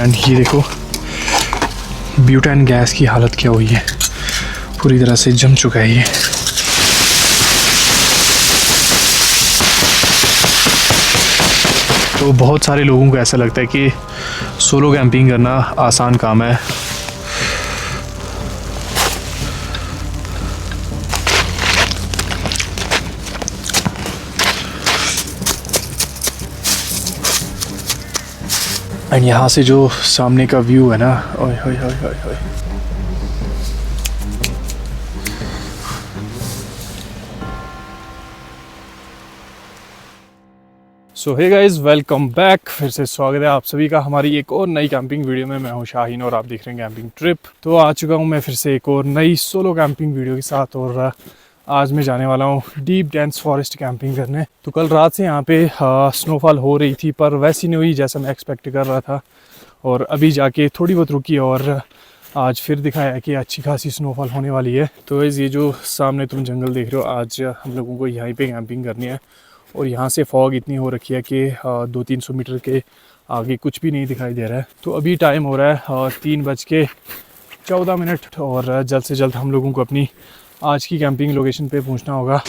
And ये देखो butane gas की हालत क्या हुई है, पूरी तरह से जम चुका है ये। तो बहुत सारे लोगों को ऐसा लगता है कि सोलो कैंपिंग करना आसान काम है। एंड यहाँ से जो सामने का व्यू है ना, ओए ओए ओए ओए ओए। सो हे गाइस, वेलकम बैक। फिर से स्वागत है आप सभी का हमारी एक और नई कैंपिंग वीडियो में। मैं हूं शाहीन और आप देख रहे हैं कैंपिंग ट्रिप। तो आ चुका हूं मैं फिर से एक और नई सोलो कैंपिंग वीडियो के साथ, और आज मैं जाने वाला हूं डीप डेंस फॉरेस्ट कैंपिंग करने। तो कल रात से यहाँ पे स्नोफॉल हो रही थी, पर वैसी नहीं हुई जैसा मैं एक्सपेक्ट कर रहा था, और अभी जाके थोड़ी बहुत रुकी और आज फिर दिखाया कि अच्छी खासी स्नोफॉल होने वाली है। तो ये जो सामने तुम जंगल देख रहे हो, आज हम लोगों को यहीं पे कैंपिंग करनी है। और यहाँ से फॉग इतनी हो रखी है कि 200-300 मीटर के आगे कुछ भी नहीं दिखाई दे रहा है। तो अभी टाइम हो रहा है 3:14, और जल्द से जल्द हम लोगों को अपनी आज की कैंपिंग लोकेशन पे पहुँचना होगा।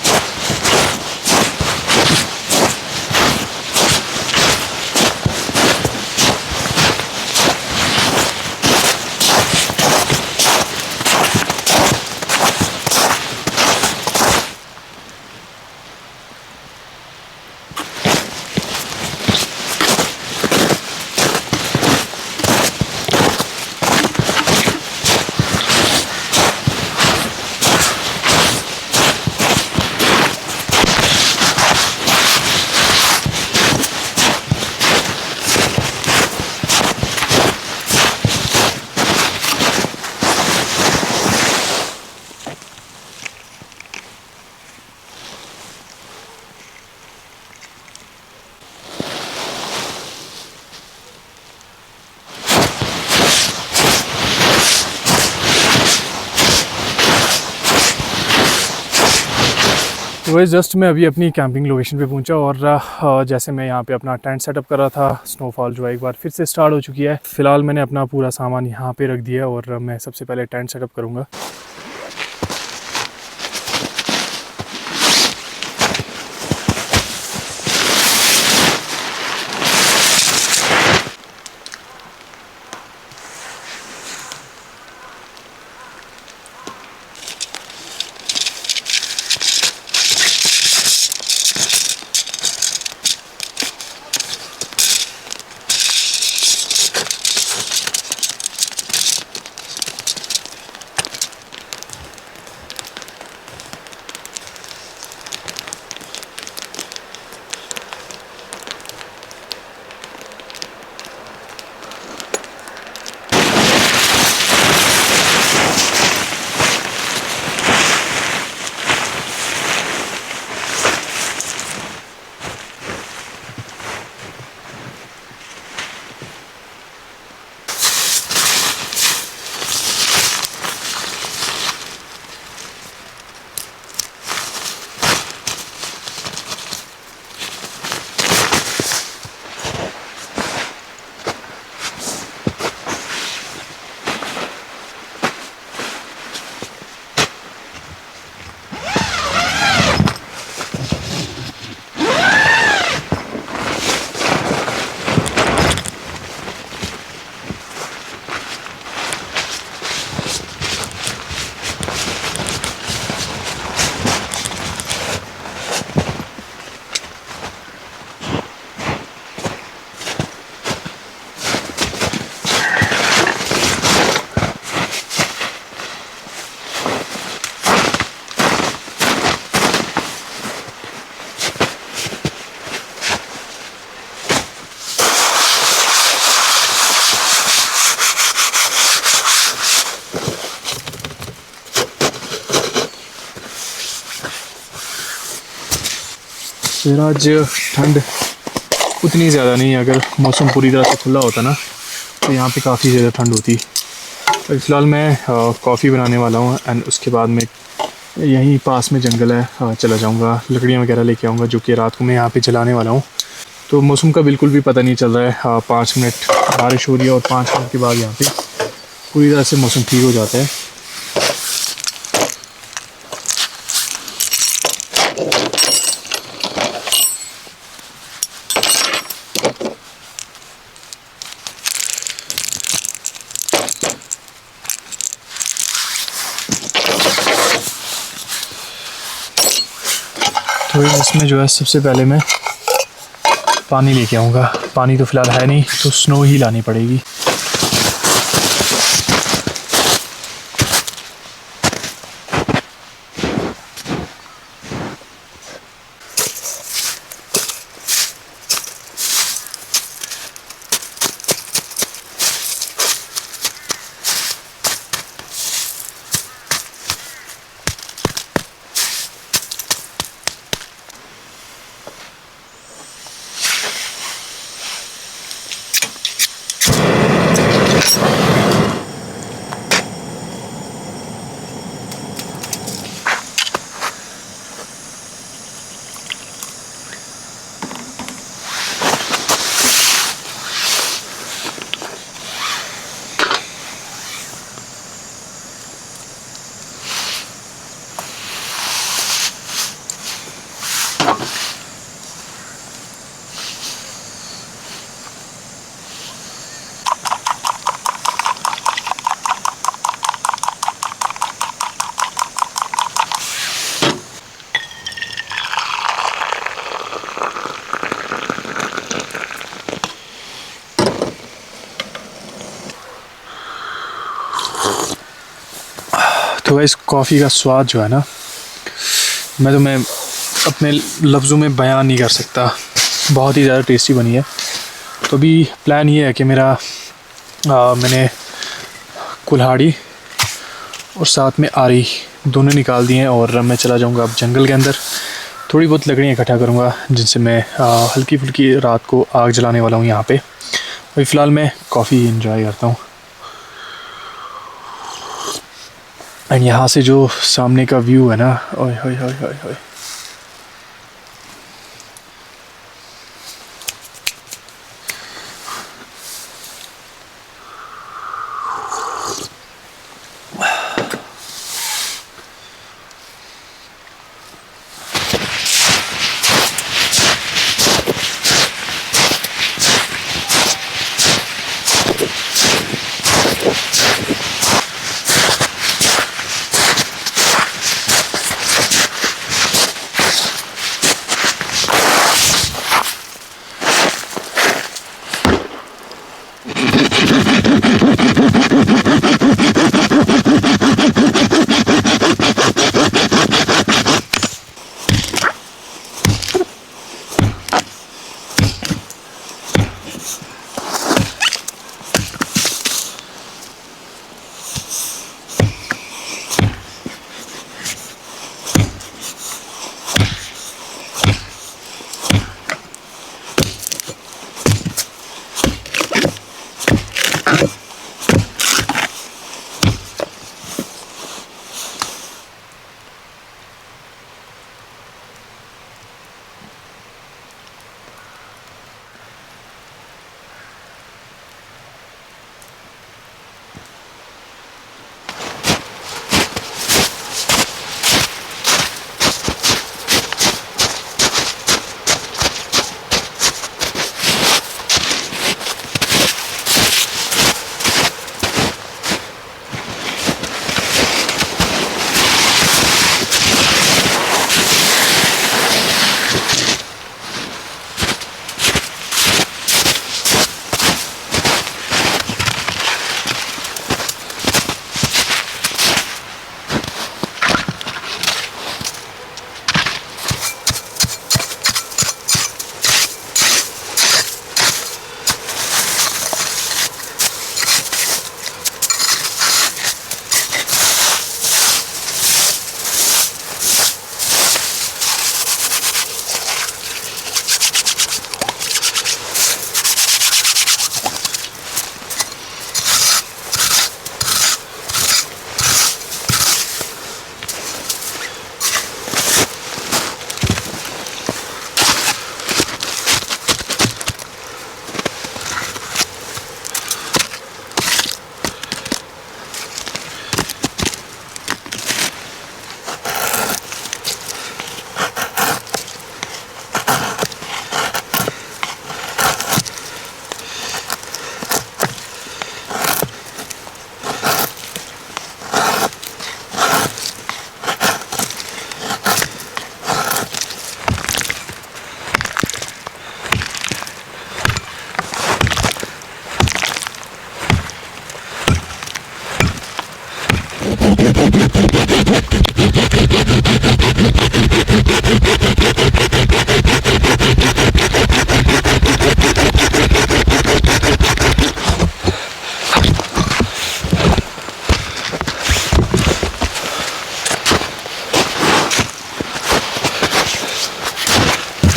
तो जस्ट मैं अभी अपनी कैंपिंग लोकेशन पे पहुंचा, और जैसे मैं यहाँ पे अपना टेंट सेटअप कर रहा था, स्नोफॉल जो है एक बार फिर से स्टार्ट हो चुकी है। फिलहाल मैंने अपना पूरा सामान यहाँ पे रख दिया है, और मैं सबसे पहले टेंट सेटअप करूँगा। फिर आज ठंड उतनी ज़्यादा नहीं है। अगर मौसम पूरी तरह से खुला होता ना तो यहाँ पे काफ़ी ज़्यादा ठंड होती। फ़िलहाल मैं कॉफ़ी बनाने वाला हूँ, एंड उसके बाद में यहीं पास में जंगल है, चला जाऊँगा, लकड़ियाँ वगैरह लेके आऊँगा, जो कि रात को मैं यहाँ पे जलाने वाला हूँ। तो मौसम का बिल्कुल भी पता नहीं चल रहा है। 5 मिनट बारिश हो रही है और 5 मिनट के बाद यहाँ पे पूरी तरह से मौसम ठीक हो जाता है। तो इसमें जो है सबसे पहले मैं पानी लेके आऊँगा। पानी तो फ़िलहाल है नहीं, तो स्नो ही लानी पड़ेगी। तो गाइस कॉफ़ी का स्वाद जो है ना, मैं अपने लफ्ज़ों में बयान नहीं कर सकता। बहुत ही ज़्यादा टेस्टी बनी है। तो अभी प्लान ये है कि मैंने कुल्हाड़ी और साथ में आरी दोनों निकाल दिए हैं और मैं चला जाऊंगा अब जंगल के अंदर। थोड़ी बहुत लकड़ियाँ इकट्ठा करूंगा जिनसे मैं हल्की फुल्की रात को आग जलाने वाला हूँ यहाँ पे। अभी फ़िलहाल मैं कॉफ़ी इंजॉय करता हूँ। एंड यहाँ से जो सामने का व्यू है ना, ओए होए होए होए होए।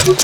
तो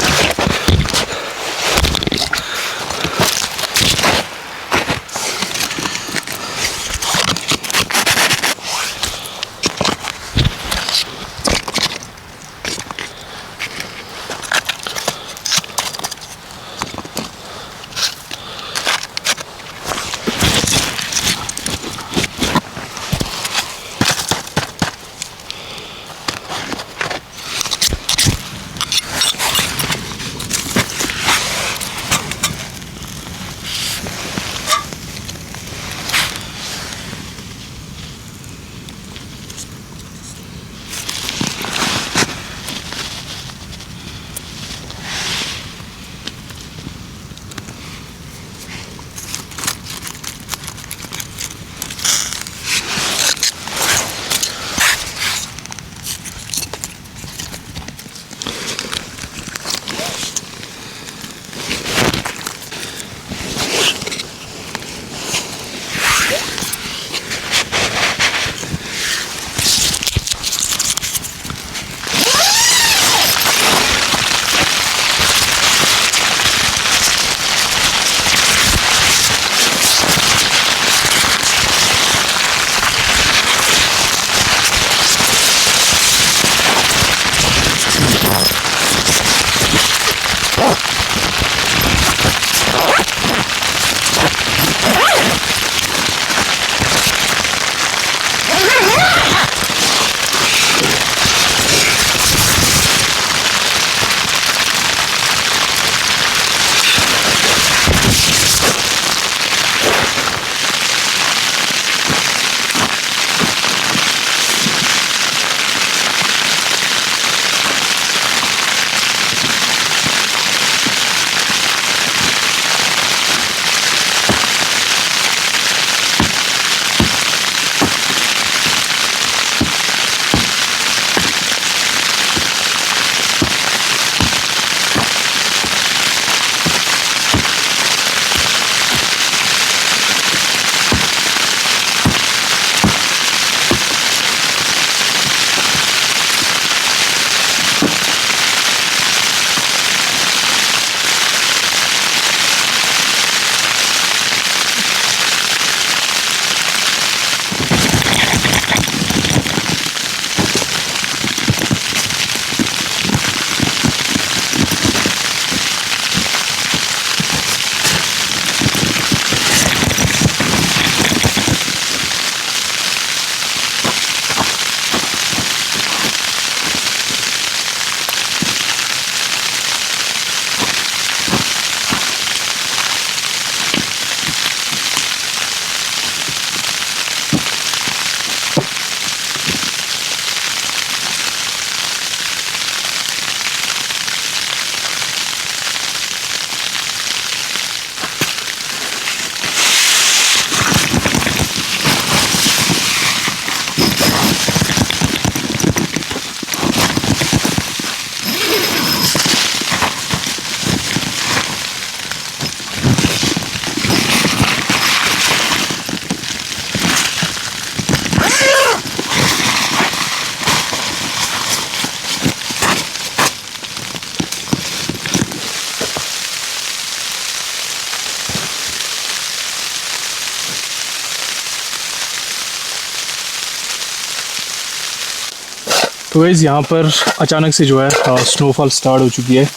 गाइस यहाँ पर अचानक से जो है स्नोफॉल स्टार्ट हो चुकी है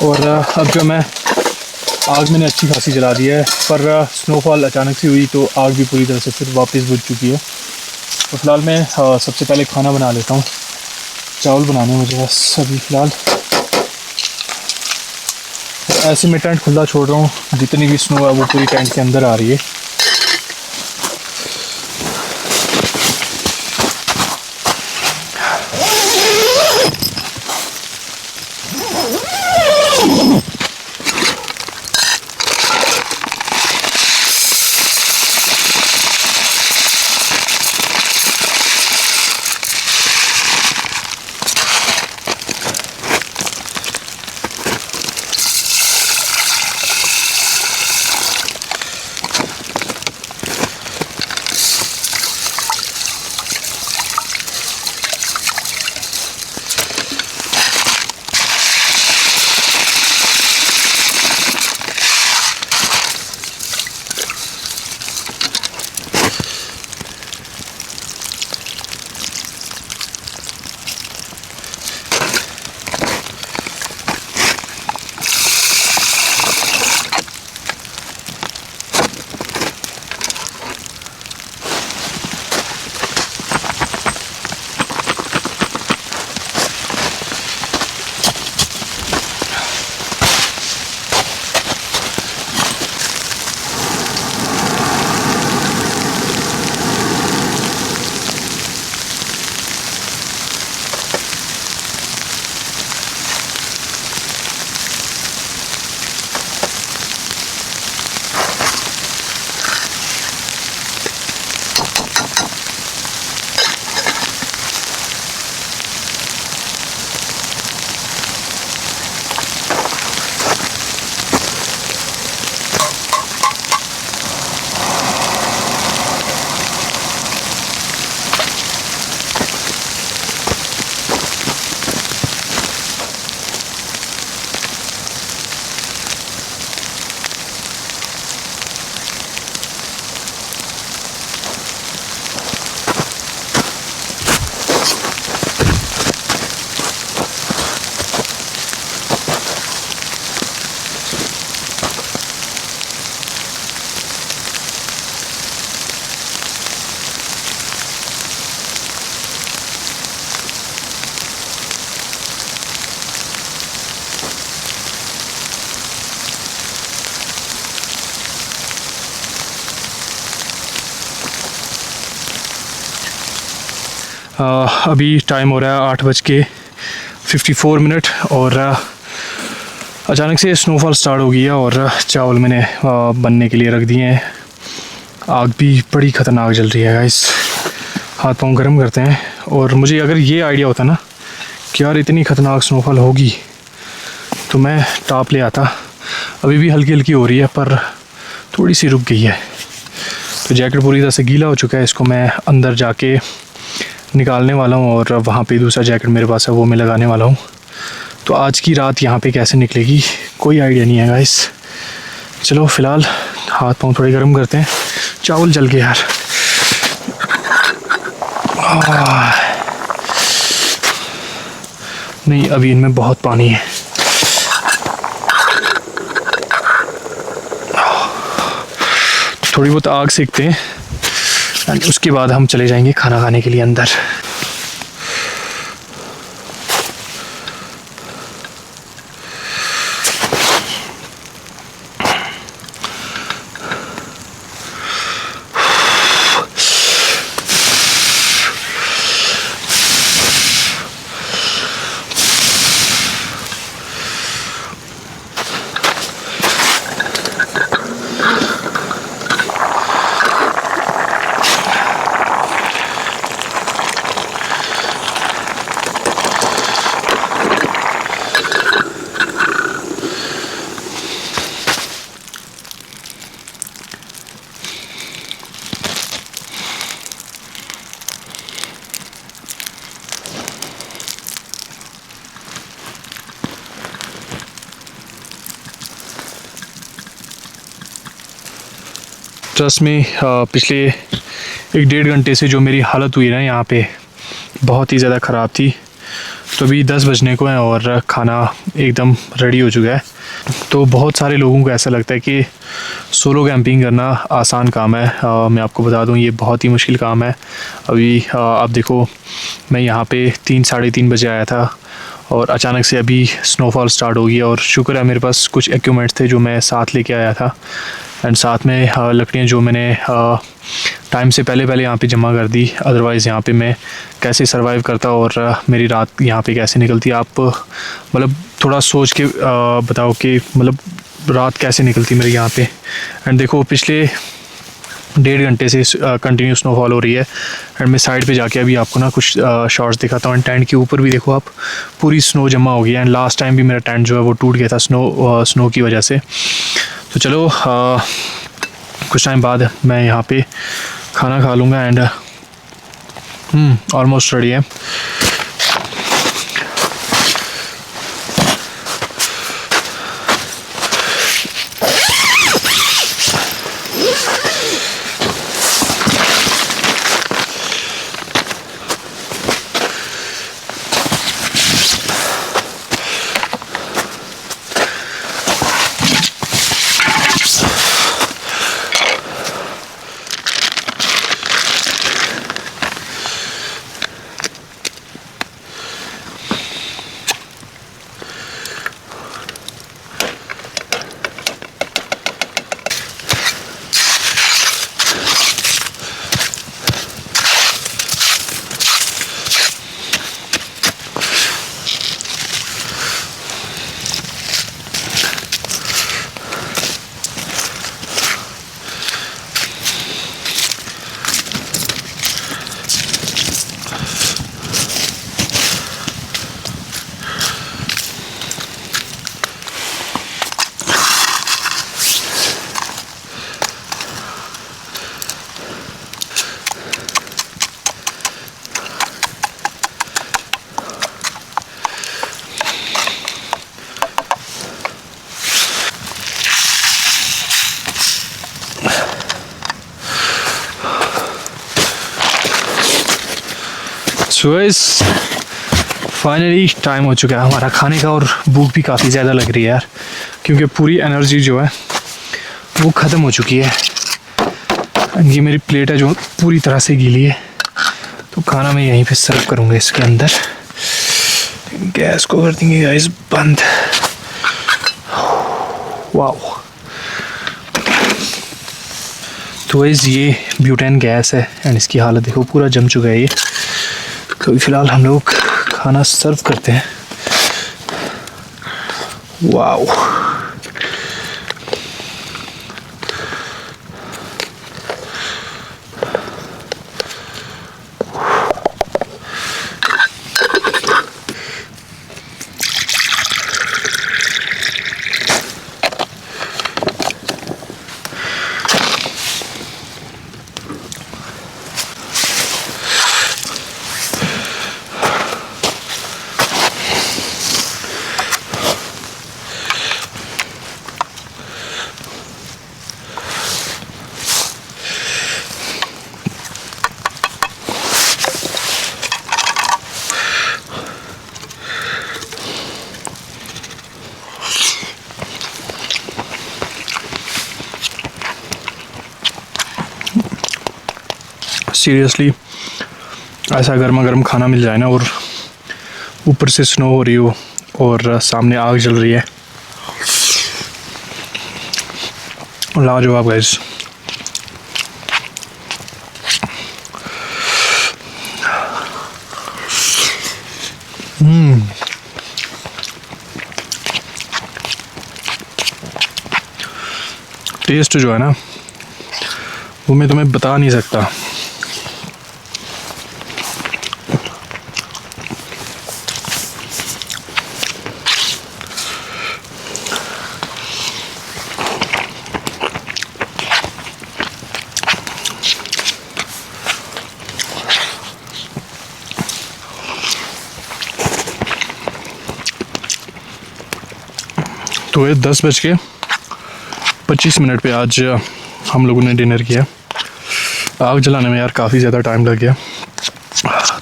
और अब जो मैं आग मैंने अच्छी खासी जला दी है, पर स्नोफॉल अचानक से हुई तो आग भी पूरी तरह से फिर वापस बुझ चुकी है। तो फ़िलहाल मैं सबसे पहले खाना बना लेता हूँ। चावल बनाने मुझे बस अभी फ़िलहाल। ऐसे मैं टेंट खुला छोड़ रहा हूँ, जितनी भी स्नो है वो पूरी टेंट के अंदर आ रही है। अभी टाइम हो रहा है 8:54 और अचानक से स्नोफॉल स्टार्ट हो गई है और चावल मैंने बनने के लिए रख दिए हैं। आग भी बड़ी ख़तरनाक जल रही है गाइस, हाथ पाँव गर्म करते हैं। और मुझे अगर ये आइडिया होता ना कि यार इतनी ख़तरनाक स्नोफॉल होगी तो मैं टॉप ले आता। अभी भी हल्की हल्की हो रही है पर थोड़ी सी रुक गई है। तो जैकेट पूरी तरह से गीला हो चुका है, इसको मैं अंदर जाके निकालने वाला हूँ और वहाँ पे दूसरा जैकेट मेरे पास है वो मैं लगाने वाला हूँ। तो आज की रात यहाँ पे कैसे निकलेगी कोई आइडिया नहीं है गाइस। चलो फ़िलहाल हाथ पाँव थोड़े गर्म करते हैं। चावल जल गए यार। नहीं, अभी इनमें बहुत पानी है। थोड़ी बहुत आग सेकते हैं एंड उसके बाद हम चले जाएंगे खाना खाने के लिए अंदर। ट्रस्ट में पिछले 1-1.5 घंटे से जो मेरी हालत हुई ना यहाँ पे बहुत ही ज़्यादा ख़राब थी। तो अभी 10 बजने को है और खाना एकदम रेडी हो चुका है। तो बहुत सारे लोगों को ऐसा लगता है कि सोलो कैंपिंग करना आसान काम है। मैं आपको बता दूं ये बहुत ही मुश्किल काम है। अभी आप देखो मैं यहाँ पे 3-3:30 बजे आया था और अचानक से अभी स्नोफॉल स्टार्ट हो गई और शुक्र है मेरे पास कुछ इक्विपमेंट्स थे जो मैं साथ लेके आया था एंड साथ में लकड़ियाँ जो मैंने टाइम से पहले यहाँ पे जमा कर दी। अदरवाइज़ यहाँ पे मैं कैसे सरवाइव करता और मेरी रात यहाँ पे कैसे निकलती। आप मतलब थोड़ा सोच के बताओ कि मतलब रात कैसे निकलती मेरे यहाँ पे। एंड देखो पिछले 1.5 घंटे से कंटिन्यू स्नोफॉल हो रही है एंड मैं साइड पे जाके अभी आपको ना कुछ शॉट्स दिखाता हूँ। एंड टेंट के ऊपर भी देखो आप पूरी स्नो जमा हो गई है एंड लास्ट टाइम भी मेरा टेंट जो है वो टूट गया था स्नो की वजह से। तो चलो कुछ टाइम बाद मैं यहाँ पे खाना खा लूँगा एंड ऑलमोस्ट रेडी है। सो गाइस फाइनली टाइम हो चुका है हमारा खाने का और भूख भी काफ़ी ज़्यादा लग रही है यार, क्योंकि पूरी एनर्जी जो है वो ख़त्म हो चुकी है। ये मेरी प्लेट है जो पूरी तरह से गीली है, तो खाना मैं यहीं पे सर्व करूँगा इसके अंदर। गैस को कर देंगे गाइस बंद। वाह, तो गाइस ये ब्यूटेन गैस है एंड इसकी हालत देखो पूरा जम चुका है ये। तो अभी फ़िलहाल हम लोग खाना सर्व करते हैं। वाओ, सीरियसली ऐसा गर्मा गर्म खाना मिल जाए ना, और ऊपर से स्नो हो रही हो और सामने आग जल रही है, लाजवाब गाइस। टेस्ट जो है ना, वो मैं तुम्हें बता नहीं सकता। तो ये 10:25 पे आज हम लोगों ने डिनर किया। आग जलाने में यार काफ़ी ज़्यादा टाइम लग गया,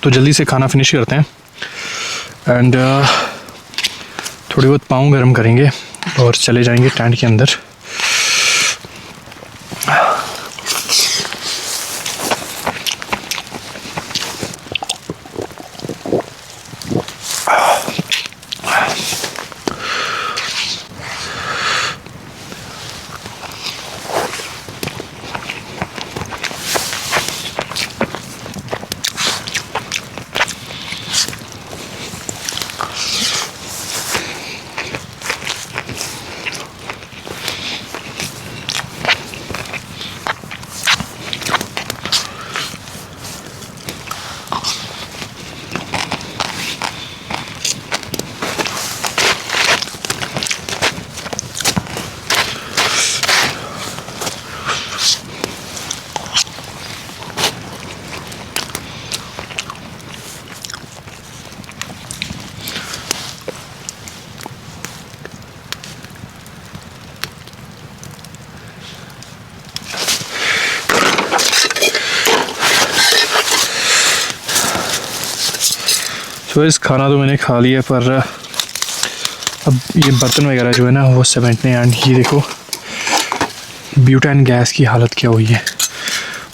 तो जल्दी से खाना फिनिश करते हैं एंड थोड़ी बहुत पाँव गर्म करेंगे और चले जाएंगे टेंट के अंदर। तो इस खाना तो मैंने खा लिया, पर अब ये बर्तन वगैरह जो है ना वो समेटने। एंड ये देखो ब्यूटेन गैस की हालत क्या हुई है,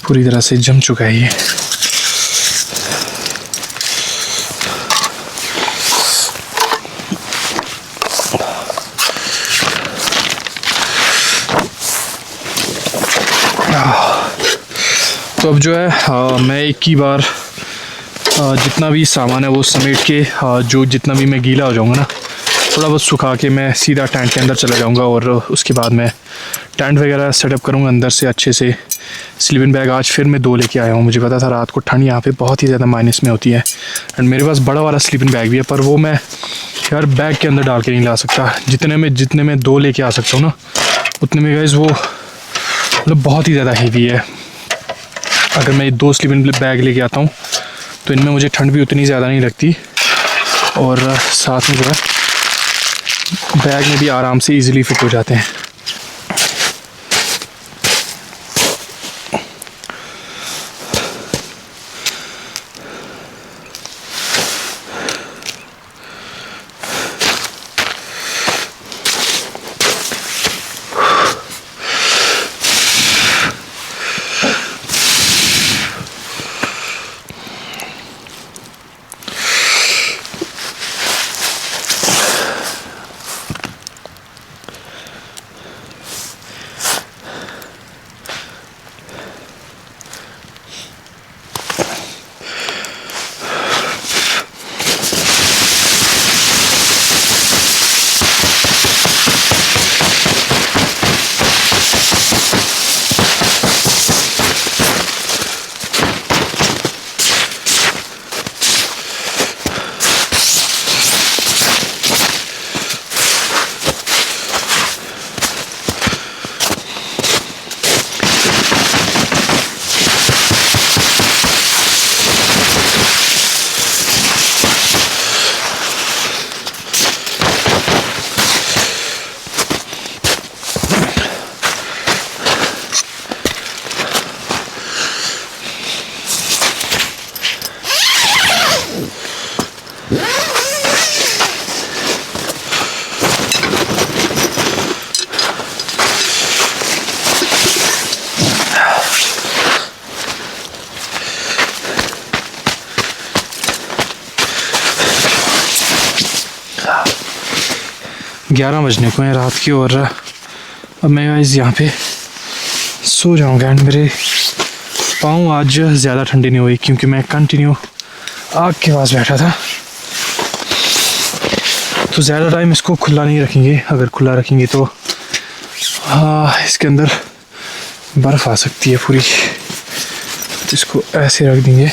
पूरी तरह से जम चुका है ये। तो अब जो है मैं एक ही बार जितना भी सामान है वो समेट के जो जितना भी मैं गीला हो जाऊंगा ना, थोड़ा बहुत सुखा के मैं सीधा टेंट के अंदर चला जाऊंगा। और उसके बाद मैं टेंट वगैरह सेटअप करूंगा अंदर से अच्छे से। स्लीपिंग बैग आज फिर मैं 2 लेके आया हूँ। मुझे पता था रात को ठंड यहाँ पे बहुत ही ज़्यादा माइनस में होती है, एंड मेरे पास बड़ा वाला स्लीपिंग बैग भी है, पर वो मैं यार बैग के अंदर डाल के नहीं ला सकता। जितने में 2 लेके आ सकता हूँ ना, उतने में गाइस वो मतलब बहुत ही ज़्यादा हेवी है। अगर मैं 2 स्लीपिंग बैग लेके आता हूँ तो इनमें मुझे ठंड भी उतनी ज़्यादा नहीं लगती, और साथ में जो है बैग में भी आराम से इजीली फिट हो जाते हैं। 11 बजने को है रात की, और अब मैं गाइस यहाँ पे सो जाऊँगा। एंड मेरे पाँव आज ज़्यादा ठंडी नहीं हुई क्योंकि मैं कंटिन्यू आग के पास बैठा था, तो ज़्यादा टाइम इसको खुला नहीं रखेंगे। अगर खुला रखेंगे तो इसके अंदर बर्फ़ आ सकती है पूरी, तो इसको ऐसे रख देंगे।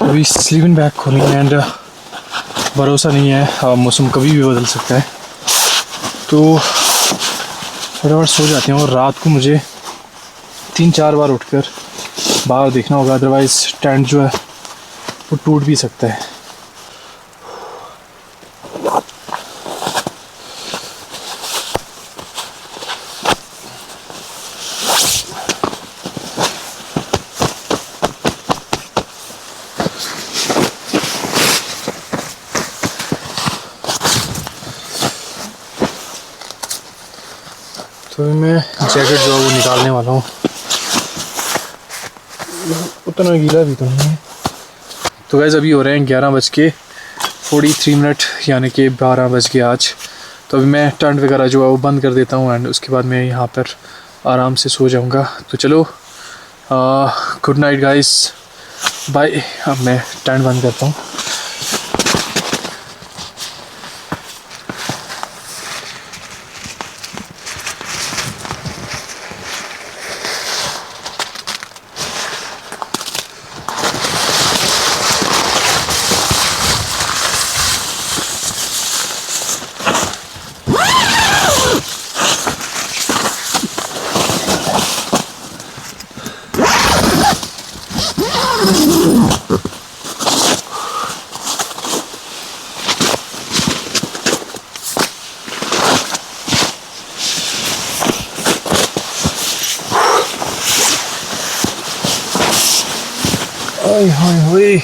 अभी स्लीपिंग बैग खोलेंगे एंड भरोसा नहीं है, मौसम कभी भी बदल सकता है, तो फटाफट सो जाते हैं। और रात को मुझे 3-4 बार उठकर बाहर देखना होगा, अदरवाइज़ टेंट जो है वो टूट भी सकता है। तो मैं जैकेट जो है वो निकालने वाला हूँ, उतना गीला भी तो नहीं है। तो गाइस अभी हो रहे हैं 11:43, यानी कि 12 बज के आज। तो अभी मैं टेंट वगैरह जो है वो बंद कर देता हूँ एंड उसके बाद मैं यहाँ पर आराम से सो जाऊँगा। तो चलो गुड नाइट गाइस, बाय। अब मैं टेंट बंद करता हूँ। हाय हाय हाय।